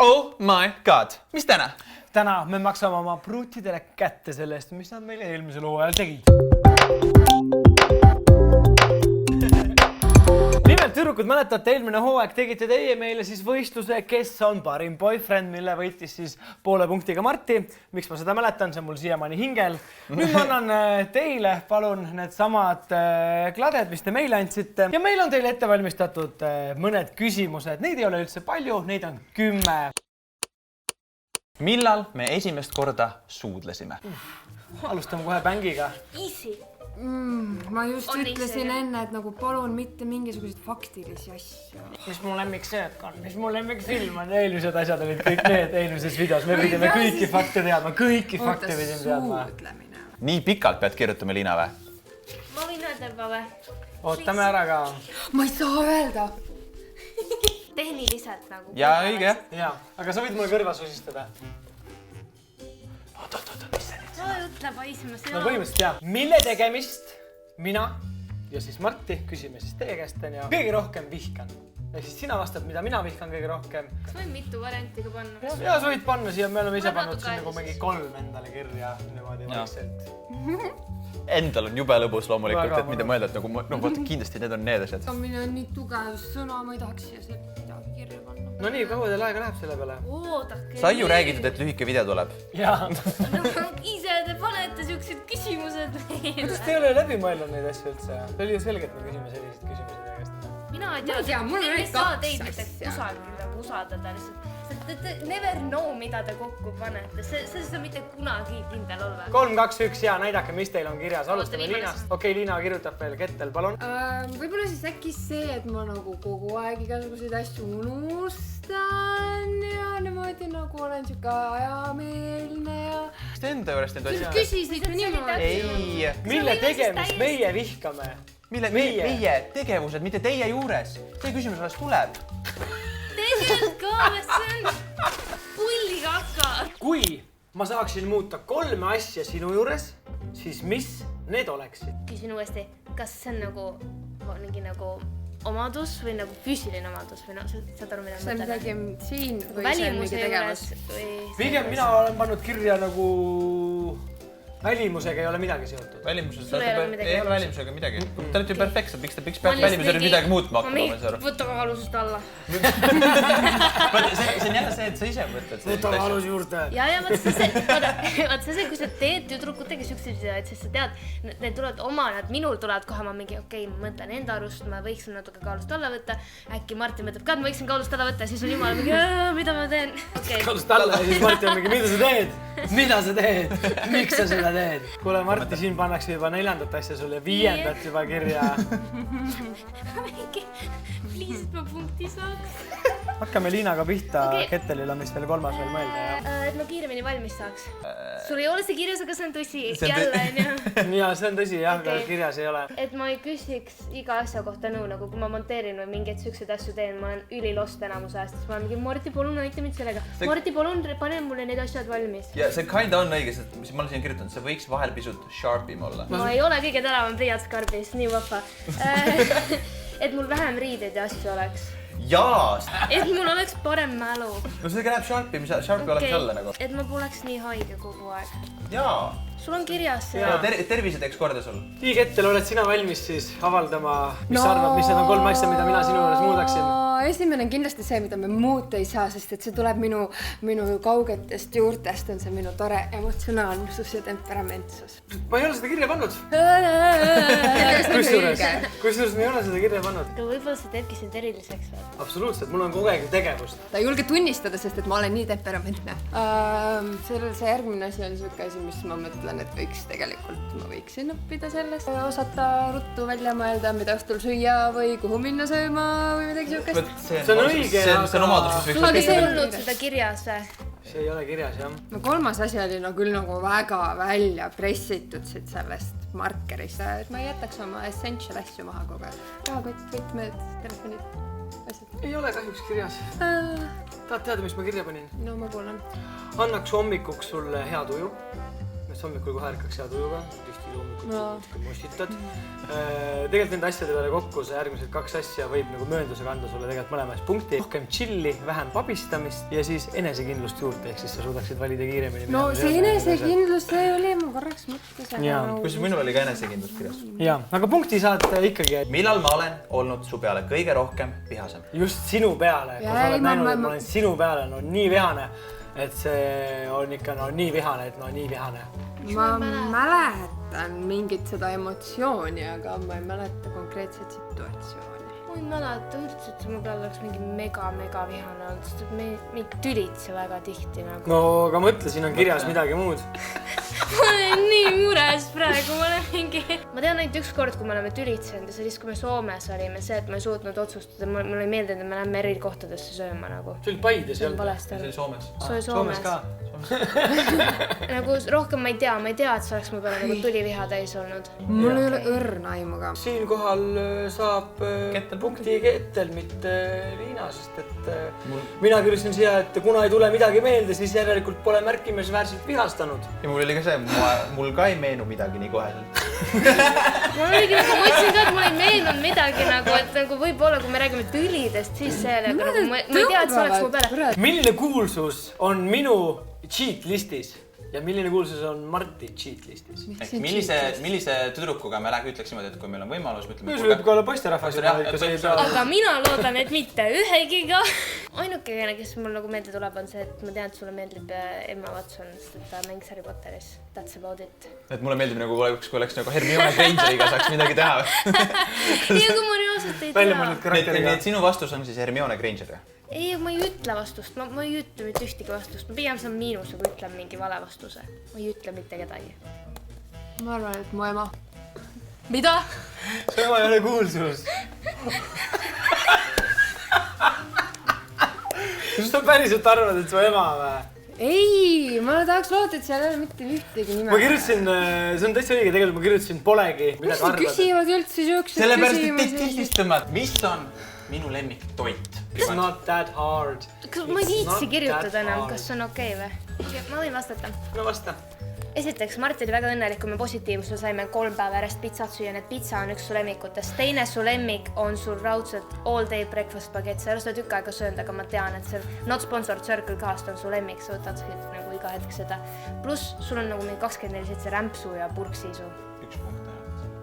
Oh my god, mis täna? Täna me maksame oma pruutidele kätte selle eest, mis nad meile eelmisel hooajal tegid. Nimelt, tüdrukud, mäletate, eelmine hooaeg tegite teie meile siis võistluse, kes on parim boyfriend, mille võitis siis poole punktiga Marti. Miks ma seda mäletan, see on mul siiamaani hingel. Nüüd ma annan teile, palun, need samad kladed, mis te meile andsite. Ja meil on teile ette valmistatud mõned küsimused. Neid ei ole üldse palju, neid on 10. Millal me esimest korda suudlesime? Alustame kohe bängiga. Easy. Ma just ütlesin enne, et nagu palun mitte mingisuguseid faktilisi asju. Mis mu lemmiksöök on? Mis mu lemmikfilm on? Eelmised asjad olid kõik need eelmises videos. Me pidime kõiki fakte teadma. Kõiki fakte pidime teadma. Nii pikalt pead kirjutama, Liina, või? Ma võin öelda juba või? Ootame ära ka. Ma ei saa öelda. Tehniliselt nagu. Ja õige. Jaa, aga sa võid mulle kõrva susistada. Oot, mis see nüüd? No ütle paisma sina. No põhimõtteliselt jah. Mille tegemist mina ja siis Marti küsime siis teie käest ja kõige rohkem vihkan. Ehk siis sina vastad, mida mina vihkan kõige rohkem. Kas võin mitu varianti ka panna? Ja sa võid panna siia, me oleme ise pannud siin nagu mingi 3 endale kirja niimoodi vaikselt. Endal on jube lõbus loomulikult, et mida mõelda, et nagu vaata kindlasti need on need asjad. Mine on nii tugev sõna, ma ei tahaks siia midagi kirja panna. No nii, kaua teil aega läheb selle peale? Oodake. Sa ju räägid, et lühike video tuleb. Jaa. No ise te panete siuksed küsimused meile. Kuidas te ei ole läbi mõelnud neid asju üldse? See oli ju selge, et me küsime sellised küsimused teie käest. Mina ei tea, mul on ei saa teid kaks mitte asja. kusagil nagu usaldada lihtsalt. Te never know, mida te kokku panete. See on mitte kunagi kindel olla. 3, 2, 1 ja näidake, mis teil on kirjas. Alustame viimane. Liinast. Okei, Liina kirjutab veel kettel, palun. Võib-olla siis äkki see, et ma nagu kogu aeg igasuguseid asju unustan ja niimoodi nagu olen siuke ajameelne ja... Kas te enda juures need asjad? Küsisid ju niimoodi. Ei. Mille tegemist meie vihkame? Meie tegevused, mitte teie juures. See küsimus alles tuleb. Tegelikult ka, see on pulli kaka. Kui ma saaksin muuta 3 asja sinu juures, siis mis need oleksid? Küsin uuesti, kas see on nagu mingi nagu omadus või nagu füüsiline omadus või no, saad aru, mida See on midagi siin või see on välimuse mingi tegevus? juures? Pigem mina olen pannud kirja nagu välimusega ei ole midagi seotud. Sul ei ole välimusega midagi. Te olete ju perfektsed, miks te peaks välimusega midagi muutma hakkama? Ma mingi võtta kaalusust alla. See on jälle see, et sa ise mõtled. Võta kaalus juurde. Ja vaat see, kui sa teed tüdrukutega siukseid, siis sa tead, need tulevad oma, nad minul tulevad kohe, ma mingi okei, ma mõtlen enda arust, ma võiksin natuke kaalust alla võtta. Äkki Martin mõtleb ka, et ma võiksin kaalust alla võtta, siis on jumala mingi, mida ma teen? Kaalust alla ja siis Martin on mingi, mida sa teed? Mida sa teed? Miks sa seda teed? Kuule, Marti, siin pannakse juba 4. asja sulle 5. juba kirja. Please, et ma punkti saaks. Hakkame Liinaga pihta, Kettelil on vist veel 3. veel mõelda. Et ma kiiremini valmis saaks. Sul ei ole see kirjas, aga see on tõsi. Jälle, on ju. Ja see on tõsi, jah, aga kirjas ei ole. Et ma ei küsiks iga asja kohta nõu, nagu kui ma monteerin või mingeid siukseid asju teen, ma olen ülilost enamuse ajast, siis ma olen mingi, Marti, palun näita mind sellega. Marti, palun pane mulle need asjad valmis. Ja see kinda on õige, mis ma olen siin kirjutanud, see võiks vahel pisut sharpim olla. Ma ei ole kõige teravam pliiatskarbis, nii vahva. Et mul vähem riideid ja asju oleks. Jaa! Et mul oleks parem mälu. No see läheb sharpi oleks jälle nagu. Et ma poleks nii haige kogu aeg. Jaa! Sul on kirjas see. Tervise teeks korda sul. Nii, Kettel, oled sina valmis siis avaldama, mis sa arvad, mis need on 3 asja, mida mina sinu juures muudaksin? Esimene on kindlasti see, mida me muuta ei saa, sest et see tuleb minu kaugetest juurtest, on see minu tore emotsionaalsus ja temperamentsus. Ma ei ole seda kirja pannud. Kusjuures me ei ole seda kirja pannud. Aga võib-olla see teebki sind eriliseks või? Absoluutselt, mul on kogu aeg tegevust. Ta ei julge tunnistada, sest et ma olen nii temperamentne. See järgmine asi on siuke asi, mis ma mõtlen, et ma võiksin õppida sellest. Osata ruttu välja mõelda, mida õhtul süüa või kuhu minna sööma või midagi siukest. See on õige, see on omadus, mis võiks Aga see ei olnud seda kirjas või? See ei ole kirjas, jah. No 3. asi oli küll nagu väga välja pressitud siit sellest markerist. Et ma ei jätaks oma essential asju maha kogu aeg. Rahakott, võtmed, telefonid, asjad. Ei ole kahjuks kirjas. Tahad teada, mis ma kirja panin? No ma kuulan. Annaks hommikuks sulle hea tuju. hommikul kohe ärkaks hea tujuga, tihti loomulikult mustitad. Tegelikult nende asjade peale kokku see järgmised 2 asja võib nagu mööndusega anda sulle tegelikult mõlemas punkti. Rohkem chilli, vähem pabistamist ja siis enesekindlust juurde, ehk siis sa suudaksid valida kiiremini. No see enesekindlus, see oli, ma korraks mõtlesin. Kus minul oli ka enesekindlus kirjas. Jaa, aga punkti saad ikkagi. Millal ma olen olnud su peale kõige rohkem vihasem? Just sinu peale, kui sa oled näinud, et ma olen sinu peale, no nii vihane, et see on ikka nii vihane, et nii vihane. Ma mäletan mingit seda emotsiooni, aga ma ei mäleta konkreetset situatsiooni. Ma ei mäleta üldse, et mu peal oleks mingi mega vihane olnud, sest et me tülitse väga tihti nagu. No, aga mõtle, siin on kirjas midagi muud. Ma olen nii mures praegu, ma olen mingi... Ma tean ainult üks kord, kui me oleme tülitsenud ja siis, kui me Soomes olime, see, et ma ei suutnud otsustada, mul ei meeldinud, et me läheme eri kohtadesse sööma nagu. See oli Paides, see on valesti. See oli Soomes. See oli Soomes ka. Nagu rohkem ma ei tea, et see oleks mu peale nagu tuliviha täis olnud. Mul ei ole õrna aimuga. Siinkohal saab punkti Kettel, mitte Liina, sest et mina kirjusin siia, et kuna ei tule midagi meelde, siis järelikult pole märkimisväärselt vihastanud. Ja mul oli ka see, mul ka ei meenu midagi nii koheselt. Ma oligi nagu, ma ütlesin ka, et mul ei meenunud midagi nagu, et nagu võib-olla, kui me räägime tülidest, siis see nagu, ma ei tea, et see oleks mu peale. Milline kuulsus on minu cheat listis ja milline kuulsus on Marti cheat listis? Millise tüdrukuga me ütleksime, et kui meil on võimalus, ütleme... See võib ka olla poisterahvas. Aga mina loodan, et mitte ühegiga. Ainukene, kes mul nagu meelde tuleb, on see, et ma tean, et sulle meeldib Emma Watson, sest et ta mängis Harry Potteris. That's about it. Et mulle meeldib nagu, kui oleks nagu Hermione Grangeriga saaks midagi teha. Ja kui ma reaalselt ei tea. Nii et sinu vastus on siis Hermione Granger? Ei, ma ei ütle vastust, ma ei ütle mitte ühtegi vastust. Ma pigem saan miinuse, kui ütlen mingi vale vastuse. Ma ei ütle mitte kedagi. Ma arvan, et mu ema. Mida? Su ema ei ole kuulsus. Kas sa päriselt arvad, et su ema või? Ei, ma tahaks loota, et seal ei ole mitte ühtegi nime. Ma kirjutasin, see on täitsa õige, tegelikult ma kirjutasin polegi. Mis sa küsivad üldse siuksed küsimusi? Sellepärast, et tihtis tõmmad, mis on minu lemmik toit? It's not that hard. Ma ei viitsi kirjutada enam, kas on okei või? Ma võin vastata. No vasta. Esiteks, Marti oli väga õnnelik, kui me positiivsuse saime 3 päeva järjest pizzat süüa, need pizza on üks su lemmikutest. Teine su lemmik on sul raudselt all day breakfast baguette. Sa ei ole seda tükk aega söönud, aga ma tean, et see not sponsored Circle K-st on su lemmik. Sa võtad nagu iga hetk seda. Pluss sul on nagu 24/7 rämpsu ja purksiisu. Üks punkt.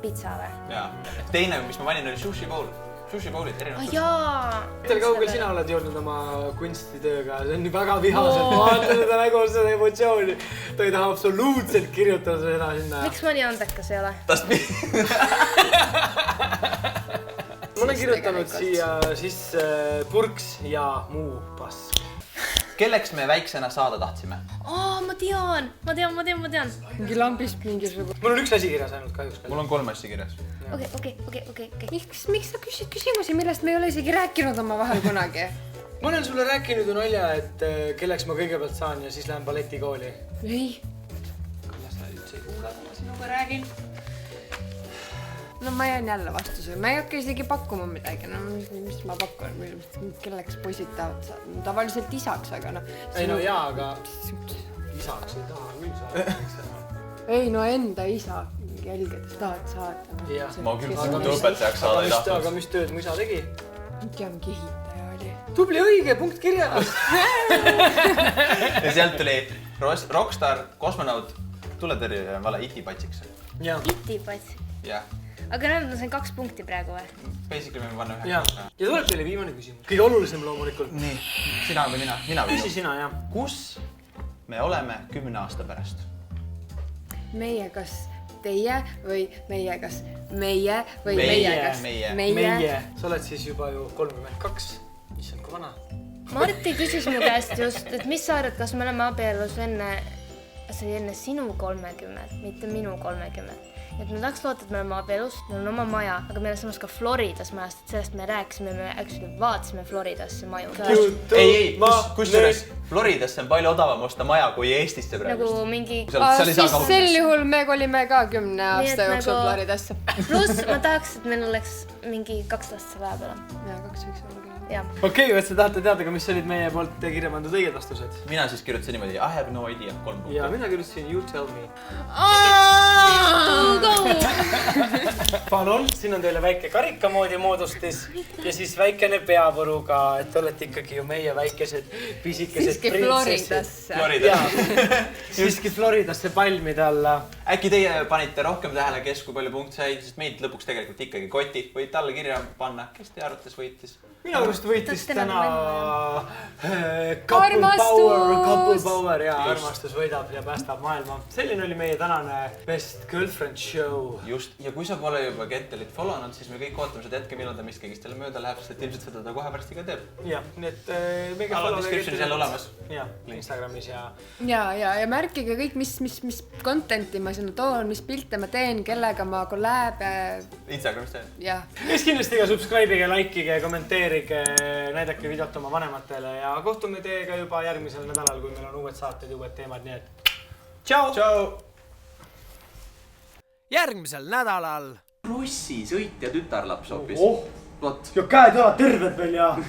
Pizza või? Jaa. Teine, mis ma valin, oli sushi bowl. Sushi bowlid erinevad. Jaa! Tel kaugel sina oled jõudnud oma kunstitööga, see on väga vihaselt, vaata seda nägu, seda emotsiooni. Ta ei taha absoluutselt kirjutada seda sinna. Miks ma nii andekas ei ole? Ma olen kirjutanud siia sisse purks ja muu pask. Kelleks me väiksena saada tahtsime? Ma tean. Mingi lambist mingisugune. Mul on üks asi kirjas ainult kahjuks. Mul on 3 asja kirjas. Okei. Miks sa küsid küsimusi, millest me ei ole isegi rääkinud oma vahel kunagi? Ma olen sulle rääkinud ju nalja, et kelleks ma kõigepealt saan ja siis lähen balletikooli. Ei. Kuidas sa üldse ei kuule, kui ma sinuga räägin? No ma jään jälle vastuse. Ma ei hakka isegi pakkuma midagi. No mis ma pakun? Kelleks poisid tahavad saada? Tavaliselt isaks, aga noh... Ei no jaa, aga isaks ei taha küll saada. Ei no enda isa jälgedes tahad saada. Ma küll suudu õpetajaks saada ei tahtnud. Aga mis tööd mu isa tegi? Mingi mingi ehitaja oli. Tubli õige, punkt kirjas. Ja sealt tuli rockstar, kosmonaut, tuletõrje vale itipatsiks. Itipats. Jah. Aga näed, ma sain 2 punkti praegu või? Basically me panna 1. Ja tuleb teile viimane küsimus. Kõige olulisem loomulikult. Nii, sina või mina? Mina või Küsi sina, jah. Kus me oleme 10 aasta pärast? Meie kas teie või meie kas meie või meie kas meie. Sa oled siis juba ju 32. Mis on kui vana? Marti küsis mu käest just, et mis sa arvad, kas me oleme abielus enne sinu 30, mitte minu 30. Et me tahaks loota, et me oleme abielus, meil on oma maja, aga meil on samas ka Floridas majast, et sellest me rääkisime, me actually vaatasime Floridasse maju. Ei, kusjuures Floridasse on palju odavam osta maja kui Eestisse praegu. Nagu mingi... Siis sel juhul me kolime ka 10 aasta jooksul Floridasse. Pluss ma tahaks, et meil oleks mingi 2 last vahepeal. Ja 2 võiks olla. jah. Okei, et sa tahate teada ka, mis olid meie poolt kirja pandud õiged vastused? Mina siis kirjutasin niimoodi, I have no idea, 3 punkti. Ja mina kirjutasin You tell me. Palun, siin on teile väike karikamoodi moodustis ja siis väikene peapõruga, et olete ikkagi ju meie väikesed pisikesed siiski Floridasse. Siiski Floridasse palmide alla. Äkki teie panite rohkem tähele, kes kui palju punkte said, sest meid lõpuks tegelikult ikkagi koti. Võite alla kirja panna, kes teie arvates võitis? Minu arust võitis täna Armastus! Couple power ja armastus võidab ja päästab maailma. Selline oli meie tänane Best Girlfriend Show. Just, ja kui sa pole juba Kettelit follownud, siis me kõik ootame seda hetke, millal ta miskigist jälle mööda läheb, sest et ilmselt seda ta kohe pärast iga teeb. Jah, nii et meiega Alla descriptionis jälle olemas. Jah, Instagramis ja... Ja märkige kõik, mis contenti ma sinna toon, mis pilte ma teen, kellega ma kolläbe. Instagramis teen. Jah. Kes kindlasti ka subscribe'ige, likeige, kommenteerige, näidake videot oma vanematele ja kohtume teiega juba järgmisel nädalal, kui meil on uued saated ja uued teemad, nii et tšau! Tšau! Järgmisel nädalal! Rossisõit ja tütarlaps hoopis. Ja käed jalad terved veel ja